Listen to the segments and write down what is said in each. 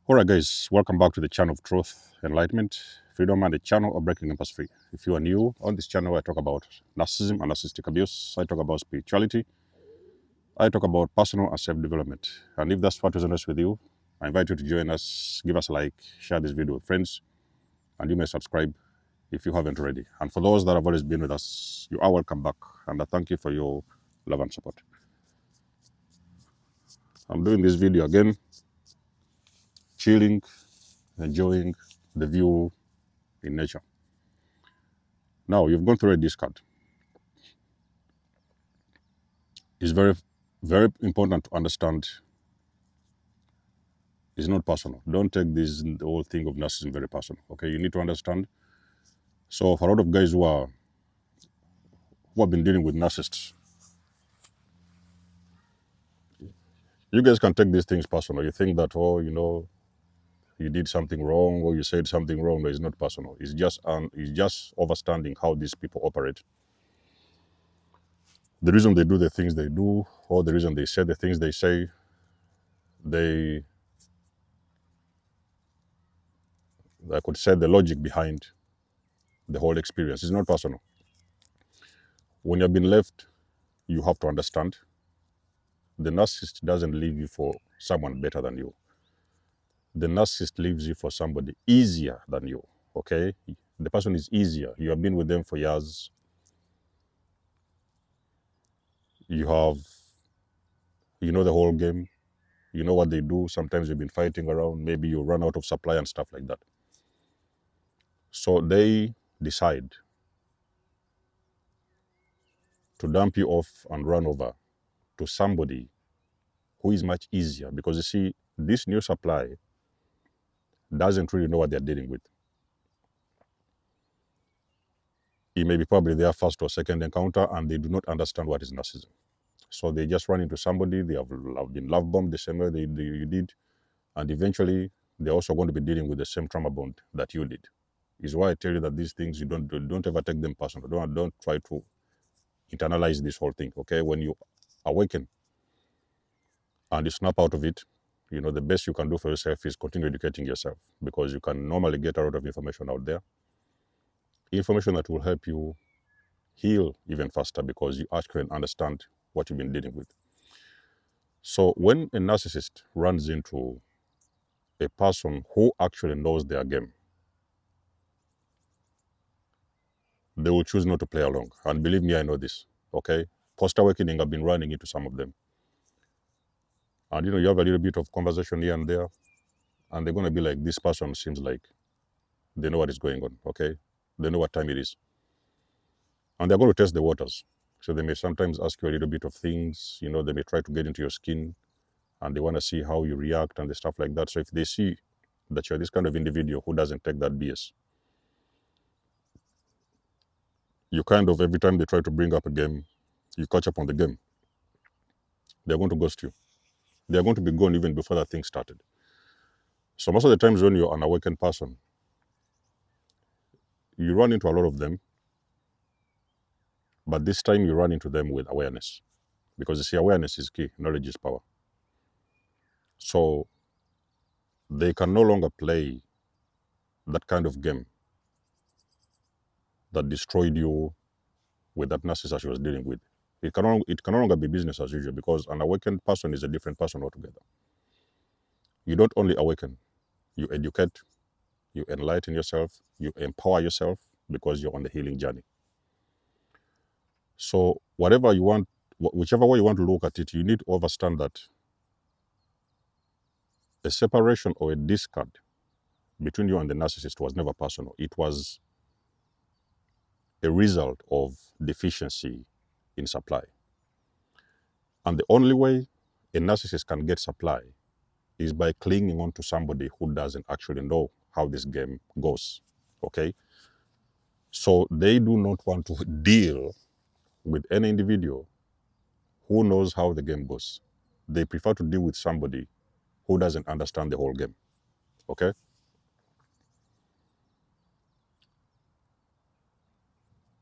Alright guys, welcome back to the channel of Truth, Enlightenment, Freedom, and the channel of Breaking Impasse Free. If you are new on this channel, I talk about narcissism and narcissistic abuse. I talk about spirituality. I talk about personal and self-development. And if that's what resonates with you, I invite you to join us, give us a like, share this video with friends, and you may subscribe if you haven't already. And for those that have always been with us, you are welcome back. And I thank you for your love and support. I'm doing this video again, chilling, enjoying the view in nature. Now, you've gone through a discard. It's very, very important to understand it's not personal. Don't take this the whole thing of narcissism very personal. Okay, you need to understand. So for a lot of guys who have been dealing with narcissists, you guys can take these things personal. You think that, oh, you did something wrong or you said something wrong. No, it's not personal. It's just understanding how these people operate. The reason they do the things they do, or the reason they say the things they say, I could say the logic behind the whole experience is not personal. When you've been left, you have to understand the narcissist doesn't leave you for someone better than you. The narcissist leaves you for somebody easier than you, okay? The person is easier. You have been with them for years. You know the whole game. You know what they do. Sometimes you've been fighting around. Maybe you run out of supply and stuff like that. So they decide to dump you off and run over to somebody who is much easier, because you see, this new supply doesn't really know what they're dealing with. It may be probably their first or second encounter, and they do not understand what is narcissism. So they just run into somebody, they have been love bombed the same way you did, and eventually they're also going to be dealing with the same trauma bond that you did. Is why I tell you that these things, you don't ever take them personal. Don't try to internalize this whole thing, okay? When you awaken and you snap out of it, the best you can do for yourself is continue educating yourself, because you can normally get a lot of information out there. Information that will help you heal even faster, because you actually understand what you've been dealing with. So when a narcissist runs into a person who actually knows their game, they will choose not to play along. And believe me, I know this, okay? Post-awakening, I've been running into some of them. And you have a little bit of conversation here and there, and they're going to be like, this person seems like they know what is going on, okay? They know what time it is. And they're going to test the waters. So they may sometimes ask you a little bit of things, they may try to get into your skin, and they want to see how you react and the stuff like that. So if they see that you're this kind of individual who doesn't take that BS, you kind of, every time they try to bring up a game, you catch up on the game. They're going to ghost you. They're going to be gone even before that thing started. So most of the times when you're an awakened person, you run into a lot of them, but this time you run into them with awareness. Because you see, awareness is key, knowledge is power. So they can no longer play that kind of game that destroyed you with that narcissist she was dealing with. It can no longer be business as usual, because an awakened person is a different person altogether. You don't only awaken, you educate, you enlighten yourself, you empower yourself, because you're on the healing journey. So whatever you want, whichever way you want to look at it, you need to understand that a separation or a discard between you and the narcissist was never personal. It was a result of deficiency in supply. And the only way a narcissist can get supply is by clinging on to somebody who doesn't actually know how this game goes, okay? So they do not want to deal with any individual who knows how the game goes. They prefer to deal with somebody who doesn't understand the whole game, okay?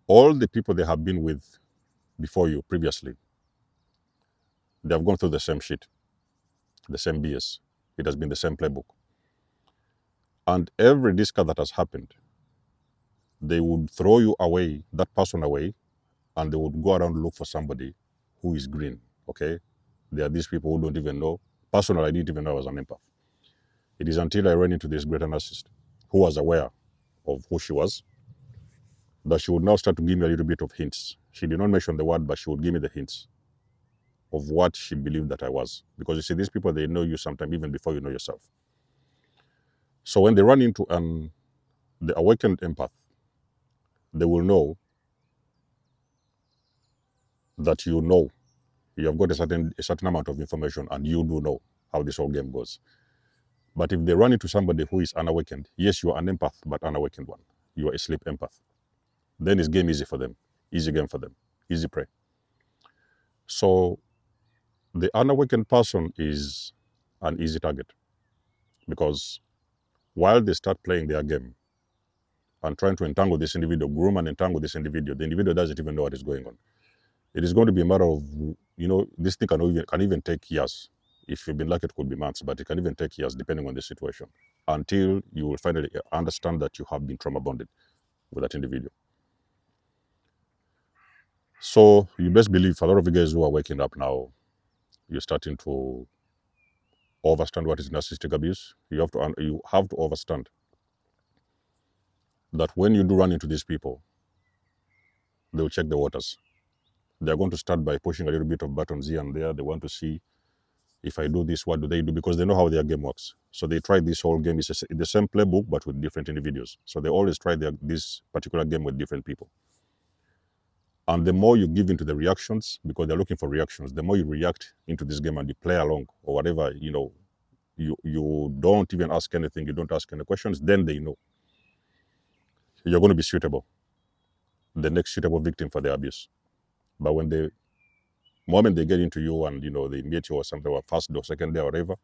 All the people they have been with before you previously, they have gone through the same shit, the same BS. It has been the same playbook. And every discard that has happened, they would throw you away, that person away, and they would go around look for somebody who is green, okay? There are these people who don't even know. Personally, I didn't even know I was an empath. It is until I ran into this greater narcissist who was aware of who she was, that she would now start to give me a little bit of hints. She did not mention the word, but she would give me the hints of what she believed that I was. Because you see, these people, they know you sometime even before you know yourself. So when they run into the awakened empath, they will know that you have got a certain amount of information, and you do know how this whole game goes. But if they run into somebody who is unawakened, yes, you are an empath, but unawakened one. You are a sleep empath. Then it's game easy for them. Easy game for them. Easy prey. So the unawakened person is an easy target, because while they start playing their game and trying to entangle this individual, groom and entangle this individual, the individual doesn't even know what is going on. It is going to be a matter of, this thing can even take years. If you've been lucky, it could be months, but it can even take years depending on the situation, until you will finally understand that you have been trauma bonded with that individual. So you best believe a lot of you guys who are waking up now, you're starting to understand what is narcissistic abuse. You have to understand that when you do run into these people, they'll check the waters. They're going to start by pushing a little bit of buttons here and there. They want to see, if I do this, what do they do? Because they know how their game works. So they try this whole game. It's the same playbook, but with different individuals. So they always try this particular game with different people. And the more you give into the reactions, because they're looking for reactions, the more you react into this game and you play along or whatever, you don't even ask anything, you don't ask any questions, then they know you're going to be suitable, the next suitable victim for their abuse. But when the moment they get into you and they meet you or something, or first day or second day or whatever,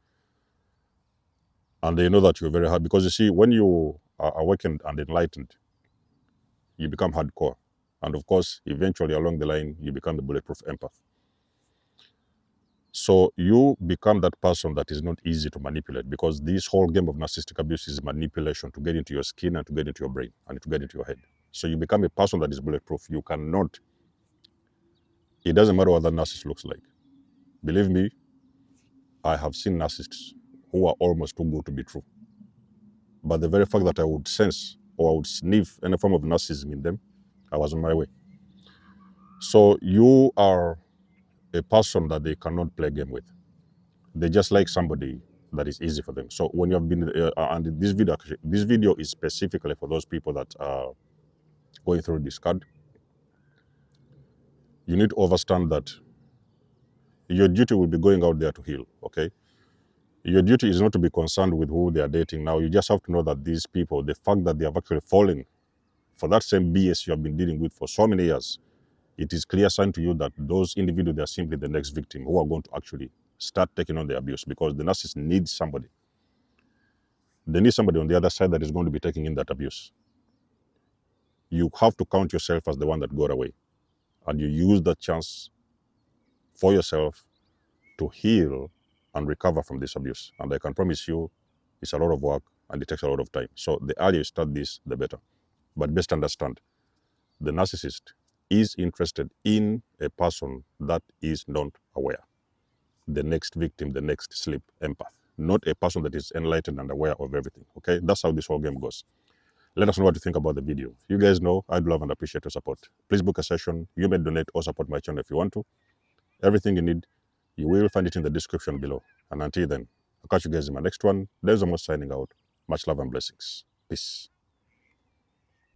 and they know that you're very hard, because you see, when you are awakened and enlightened, you become hardcore. And of course, eventually along the line, you become the bulletproof empath. So you become that person that is not easy to manipulate, because this whole game of narcissistic abuse is manipulation to get into your skin and to get into your brain and to get into your head. So you become a person that is bulletproof. You cannot, it doesn't matter what that narcissist looks like. Believe me, I have seen narcissists who are almost too good to be true. But the very fact that I would sense or I would sniff any form of narcissism in them, I was on my way. So you are a person that they cannot play a game with. They just like somebody that is easy for them. So when you have been, and this video is specifically for those people that are going through this card. You need to understand that your duty will be going out there to heal, okay? Your duty is not to be concerned with who they are dating now. You just have to know that these people, the fact that they have actually fallen for that same BS you have been dealing with for so many years, it is clear sign to you that those individuals, they are simply the next victim who are going to actually start taking on the abuse, because the narcissist needs somebody. They need somebody on the other side that is going to be taking in that abuse. You have to count yourself as the one that got away, and you use that chance for yourself to heal and recover from this abuse. And I can promise you, it's a lot of work and it takes a lot of time. So the earlier you start this, the better. But best understand, the narcissist is interested in a person that is not aware. The next victim, the next sleep empath, not a person that is enlightened and aware of everything. Okay, that's how this whole game goes. Let us know what you think about the video. You guys know I'd love and appreciate your support. Please book a session. You may donate or support my channel if you want to. Everything you need, you will find it in the description below. And until then, I'll catch you guys in my next one. There's almost signing out. Much love and blessings. Peace.